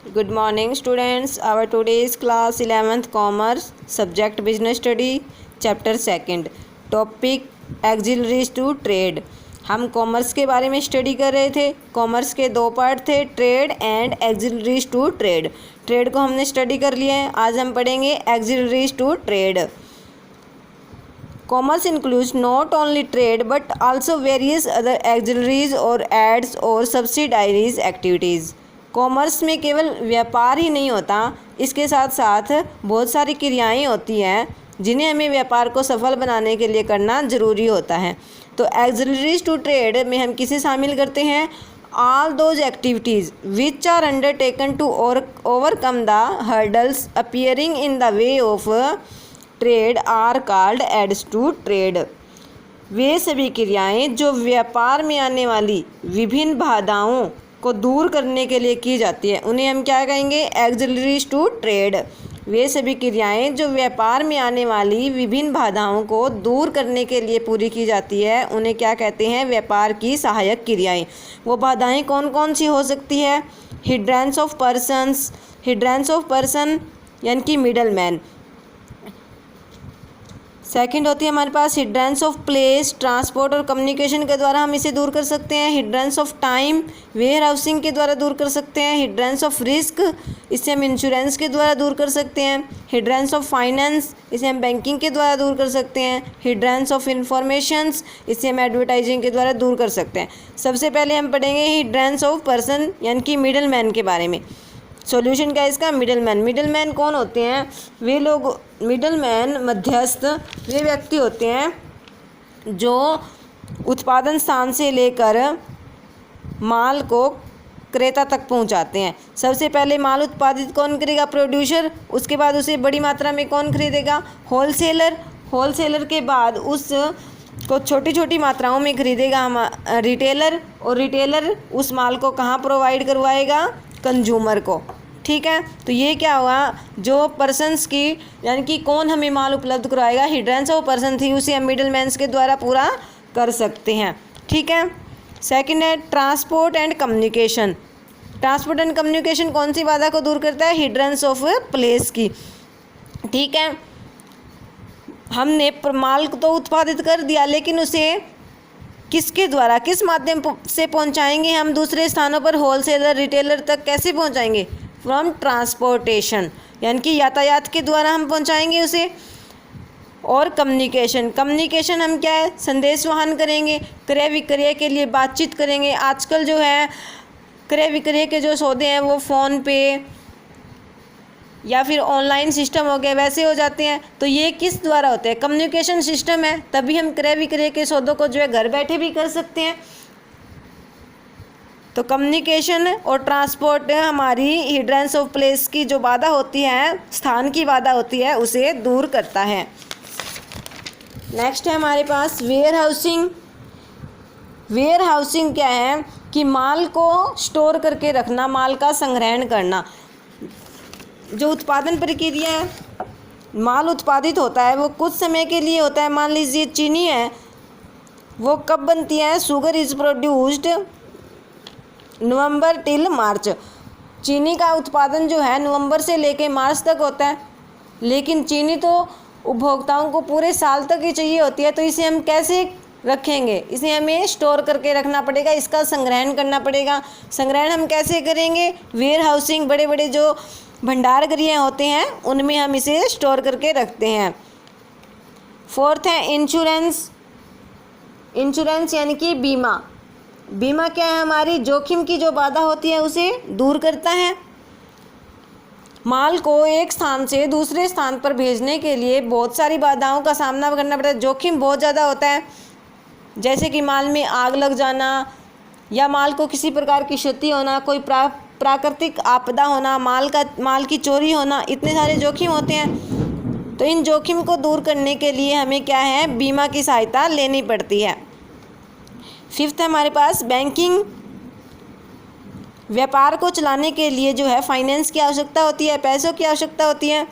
Good morning students. Our today's class 11th Commerce subject Business Study chapter 2 topic Auxiliaries to Trade। हम commerce के बारे में study कर रहे थे। कॉमर्स के दो पार्ट थे, trade and auxiliaries to trade. Trade को हमने स्टडी कर लिया है। आज हम पढ़ेंगे auxiliaries to trade. Commerce includes not only trade but also various other auxiliaries or aids or subsidiaries activities। Commerce में केवल व्यापार ही नहीं होता, इसके साथ साथ बहुत सारी क्रियाएं होती हैं जिन्हें हमें व्यापार को सफल बनाने के लिए करना ज़रूरी होता है। तो auxiliaries to trade में हम किसे शामिल करते हैं? All those activities which are undertaken to overcome the hurdles appearing in the way of trade are called aids to trade. वे सभी क्रियाएं जो व्यापार में आने वाली विभिन्न बाधाओं को दूर करने के लिए की जाती है उन्हें हम क्या कहेंगे? Auxiliaries to trade. वे सभी क्रियाएं जो व्यापार में आने वाली विभिन्न बाधाओं को दूर करने के लिए पूरी की जाती है उन्हें क्या कहते हैं? व्यापार की सहायक क्रियाएं। वो बाधाएं कौन कौन सी हो सकती है? Hindrance of persons, hindrance of person यानी कि मिडल मैन। सेकंड होती है हमारे पास हिंड्रेंस ऑफ प्लेस, ट्रांसपोर्ट और कम्युनिकेशन के द्वारा हम इसे दूर कर सकते हैं। Hindrance of time, warehousing के द्वारा दूर कर सकते हैं। हिंड्रेंस ऑफ रिस्क, इसे हम इंश्योरेंस के द्वारा दूर कर सकते हैं। हिंड्रेंस ऑफ फाइनेंस, इसे हम बैंकिंग के द्वारा दूर कर सकते हैं। हिंड्रेंस ऑफ इंफॉर्मेशंस, इसे हम एडवर्टाइजिंग के द्वारा दूर कर सकते हैं। सबसे पहले हम पढ़ेंगे हिंड्रेंस ऑफ पर्सन यानी कि मिडल मैन के बारे में। सॉल्यूशन क्या है इसका? Middle man. मिडल मैन कौन होते हैं? वे लोग, मिडल मैन मध्यस्थ वे व्यक्ति होते हैं जो उत्पादन स्थान से लेकर माल को क्रेता तक पहुंचाते हैं। सबसे पहले माल उत्पादित कौन करेगा? प्रोड्यूसर। उसके बाद उसे बड़ी मात्रा में कौन खरीदेगा? होलसेलर। होलसेलर के बाद उस को छोटी छोटी मात्राओं में खरीदेगा हम रिटेलर, और रिटेलर उस माल को कहाँ प्रोवाइड करवाएगा? कंज्यूमर को। ठीक है, तो ये क्या हुआ? जो पर्सन्स की यानी कि कौन हमें माल उपलब्ध करवाएगा? हिंड्रेंस ऑफ पर्सन थी, उसे हम मिडल मैन्स के द्वारा पूरा कर सकते हैं। ठीक है। सेकंड है transport and communication. Transport and communication कौन सी बाधा को दूर करता है? हिंड्रेंस ऑफ प्लेस की। ठीक है, हमने माल तो उत्पादित कर दिया लेकिन उसे किसके द्वारा, किस माध्यम से पहुंचाएंगे हम दूसरे स्थानों पर? होलसेलर, रिटेलर तक कैसे पहुंचाएंगे? फ्रॉम ट्रांसपोर्टेशन यानी कि यातायात के द्वारा हम पहुंचाएंगे उसे। और कम्युनिकेशन, कम्युनिकेशन हम क्या है? संदेश वहन करेंगे, क्रय विक्रय के लिए बातचीत करेंगे। आजकल जो है क्रय विक्रय के जो सौदे हैं वो फ़ोन पे या फिर ऑनलाइन सिस्टम हो गए वैसे हो जाते हैं। तो ये किस द्वारा होते हैं? कम्युनिकेशन सिस्टम है, तभी हम क्रय विक्रय के सौदों को जो है घर बैठे भी कर सकते हैं। तो कम्युनिकेशन और ट्रांसपोर्ट हमारी हिंड्रेंस ऑफ प्लेस की जो बाधा होती है, स्थान की बाधा होती है, उसे दूर करता है। नेक्स्ट है हमारे पास वेयर हाउसिंग। वेयर हाउसिंग क्या है? कि माल को स्टोर करके रखना, माल का संग्रहण करना। जो उत्पादन प्रक्रिया है, माल उत्पादित होता है वो कुछ समय के लिए होता है। मान लीजिए चीनी है, वो कब बनती है? Sugar is produced November till March. चीनी का उत्पादन जो है नवंबर से लेके मार्च तक होता है, लेकिन चीनी तो उपभोक्ताओं को पूरे साल तक ही चाहिए होती है। तो इसे हम कैसे रखेंगे? इसे हमें स्टोर करके रखना पड़ेगा, इसका संग्रहण करना पड़ेगा। संग्रहण हम कैसे करेंगे? वेयर हाउसिंग, बड़े बड़े जो भंडार गृह होते हैं उनमें हम इसे स्टोर करके रखते हैं। फोर्थ है इंश्योरेंस। इंश्योरेंस यानी कि बीमा। बीमा क्या है? हमारी जोखिम की जो बाधा होती है उसे दूर करता है। माल को एक स्थान से दूसरे स्थान पर भेजने के लिए बहुत सारी बाधाओं का सामना करना पड़ता है, जोखिम बहुत ज़्यादा होता है। जैसे कि माल में आग लग जाना या माल को किसी प्रकार की क्षति होना, कोई प्राकृतिक आपदा होना, माल की चोरी होना, इतने सारे जोखिम होते हैं। तो इन जोखिम को दूर करने के लिए हमें क्या है? बीमा की सहायता लेनी पड़ती है। फिफ्थ है हमारे पास बैंकिंग। व्यापार को चलाने के लिए जो है फाइनेंस की आवश्यकता होती है, पैसों की आवश्यकता होती है।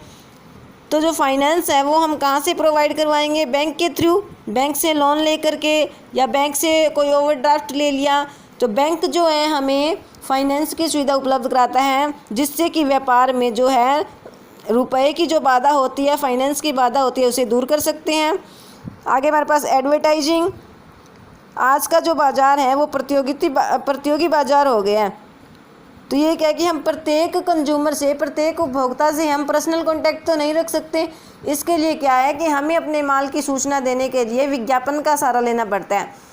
तो जो फाइनेंस है वो हम कहाँ से प्रोवाइड करवाएंगे? बैंक के थ्रू। बैंक से लोन ले करके या बैंक से कोई ओवरड्राफ्ट ले लिया तो बैंक जो है हमें फाइनेंस की सुविधा उपलब्ध कराता है, जिससे कि व्यापार में जो है रुपए की जो बाधा होती है, फाइनेंस की बाधा होती है, उसे दूर कर सकते हैं। आगे हमारे पास एडवर्टाइजिंग। आज का जो बाज़ार है वो प्रतियोगी बाज़ार हो गया है। तो ये क्या है कि हम प्रत्येक कंज्यूमर से, प्रत्येक उपभोक्ता से हम पर्सनल कांटेक्ट तो नहीं रख सकते। इसके लिए क्या है कि हमें अपने माल की सूचना देने के लिए विज्ञापन का सहारा लेना पड़ता है।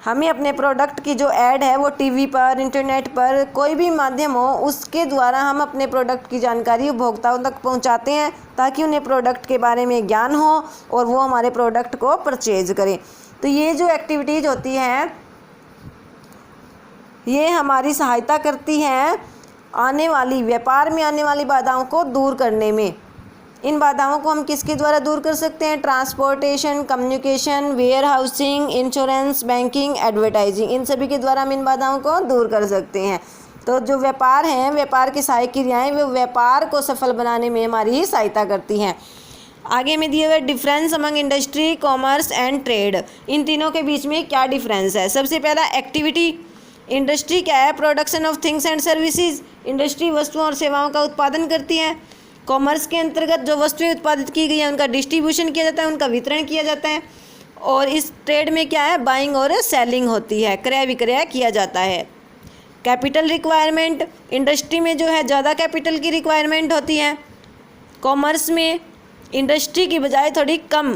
हमें अपने प्रोडक्ट की जो ऐड है वो टीवी पर, इंटरनेट पर, कोई भी माध्यम हो, उसके द्वारा हम अपने प्रोडक्ट की जानकारी उपभोक्ताओं तक पहुंचाते हैं, ताकि उन्हें प्रोडक्ट के बारे में ज्ञान हो और वो हमारे प्रोडक्ट को परचेज करें। तो ये जो एक्टिविटीज़ होती हैं ये हमारी सहायता करती हैं व्यापार में आने वाली बाधाओं को दूर करने में। इन बाधाओं को हम किसके द्वारा दूर कर सकते हैं? Transportation, communication, warehousing, insurance, banking, advertising, इन सभी के द्वारा हम इन बाधाओं को दूर कर सकते हैं। तो जो व्यापार हैं, व्यापार की सहायक क्रियाएँ, वो व्यापार को सफल बनाने में हमारी सहायता करती हैं। आगे में दिए हुए difference among industry, commerce and trade. इन तीनों के बीच में क्या डिफरेंस है? सबसे पहला एक्टिविटी। इंडस्ट्री क्या है? Production of things and services. Industry वस्तुओं और सेवाओं का उत्पादन करती है। कॉमर्स के अंतर्गत जो वस्तुएं उत्पादित की गई हैं उनका डिस्ट्रीब्यूशन किया जाता है, उनका वितरण किया जाता है। और इस ट्रेड में क्या है? बाइंग और सेलिंग होती है, क्रय विक्रय किया जाता है। Capital requirement. इंडस्ट्री में जो है ज़्यादा कैपिटल की रिक्वायरमेंट होती है। कॉमर्स में इंडस्ट्री की बजाय थोड़ी कम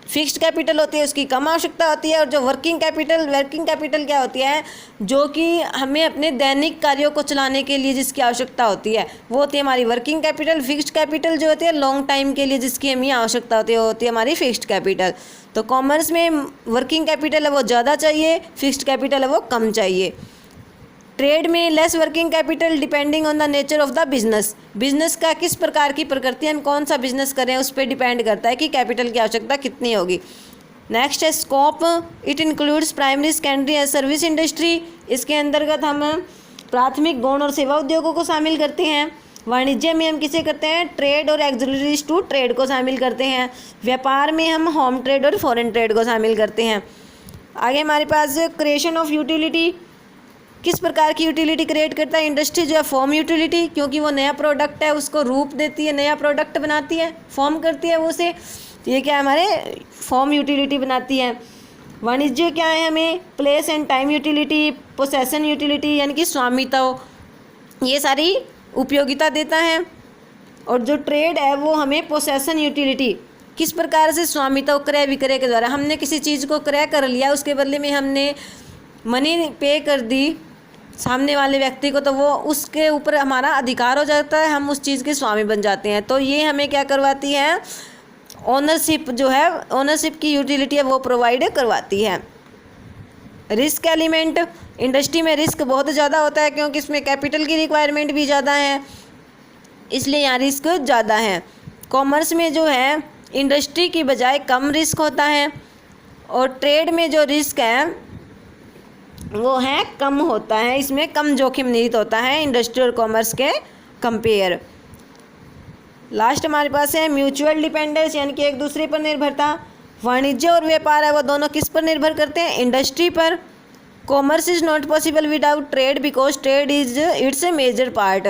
फिक्स्ड कैपिटल होती है, उसकी कम आवश्यकता होती है। और जो वर्किंग कैपिटल क्या होती है? जो कि हमें अपने दैनिक कार्यों को चलाने के लिए जिसकी आवश्यकता होती है वो होती है हमारी वर्किंग कैपिटल। फिक्स्ड कैपिटल जो होती है लॉन्ग टाइम के लिए जिसकी हमें आवश्यकता होती है वो होती है हमारी फिक्स्ड कैपिटल। तो कॉमर्स में वर्किंग कैपिटल है वो ज़्यादा चाहिए, फिक्स्ड कैपिटल है वो कम चाहिए। ट्रेड में less working capital depending on the nature of the business. Business का किस प्रकार की प्रकृति, हम कौन सा बिजनेस करें उस पर डिपेंड करता है कि कैपिटल की आवश्यकता कितनी होगी। नेक्स्ट है scope. It includes primary, secondary and service industry. इसके अंतर्गत हम प्राथमिक, गौण और सेवा उद्योगों को शामिल करते हैं। वाणिज्य में हम किसे करते हैं? ट्रेड और एक्सिलरीज टू ट्रेड को शामिल करते हैं। व्यापार में हम होम ट्रेड और फॉरेन ट्रेड को शामिल करते हैं। आगे हमारे पास क्रिएशन ऑफ यूटिलिटी। किस प्रकार की यूटिलिटी क्रिएट करता है? इंडस्ट्री जो है फॉर्म यूटिलिटी, क्योंकि वो नया प्रोडक्ट है उसको रूप देती है, नया प्रोडक्ट बनाती है, फॉर्म करती है वो उसे। ये क्या है? हमारे फॉर्म यूटिलिटी बनाती है। वाणिज्य क्या है? हमें place and time utility, possession utility यानी कि स्वामित्व, ये सारी उपयोगिता देता है। और जो ट्रेड है वो हमें पोसेसन यूटिलिटी, किस प्रकार से? स्वामित्व, क्रय विक्रय के द्वारा। हमने किसी चीज़ को क्रय कर लिया, उसके बदले में हमने मनी पे कर दी सामने वाले व्यक्ति को, तो वो उसके ऊपर हमारा अधिकार हो जाता है, हम उस चीज़ के स्वामी बन जाते हैं। तो ये हमें क्या करवाती है? ओनरशिप जो है, ओनरशिप की यूटिलिटी है वो प्रोवाइड करवाती है। Risk element. इंडस्ट्री में रिस्क बहुत ज़्यादा होता है क्योंकि इसमें कैपिटल की रिक्वायरमेंट भी ज़्यादा है, इसलिए यहाँ रिस्क ज़्यादा है। कॉमर्स में जो है इंडस्ट्री की बजाय कम रिस्क होता है और ट्रेड में जो रिस्क है वो है कम होता है, इसमें कम जोखिम निहित होता है इंडस्ट्री और कॉमर्स के कंपेयर। लास्ट हमारे पास है म्यूचुअल डिपेंडेंस यानी कि एक दूसरे पर निर्भरता। वाणिज्य और व्यापार है वो दोनों किस पर निर्भर करते हैं? इंडस्ट्री पर। Commerce is not possible without trade because trade is its a major part.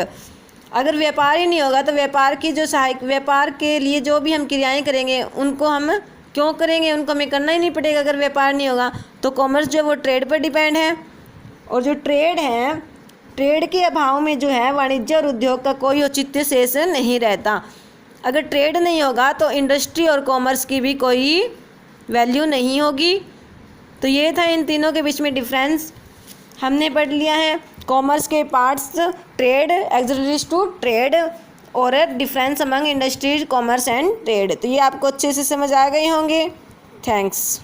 अगर व्यापार ही नहीं होगा तो व्यापार की जो सहायक, व्यापार के लिए जो भी हम क्रियाएं करेंगे उनको हम क्यों करेंगे? उनको हमें करना ही नहीं पड़ेगा अगर व्यापार नहीं होगा। तो कॉमर्स जो है वो ट्रेड पर डिपेंड है। और जो ट्रेड है, ट्रेड के अभाव में जो है वाणिज्य और उद्योग का कोई औचित्य शेष नहीं रहता। अगर ट्रेड नहीं होगा तो इंडस्ट्री और कॉमर्स की भी कोई वैल्यू नहीं होगी। तो ये था इन तीनों के बीच में डिफरेंस। हमने पढ़ लिया है कॉमर्स के parts, trade, auxiliaries to trade और difference among industries, commerce and trade. तो ये आपको अच्छे से समझ आ गए होंगे। थैंक्स।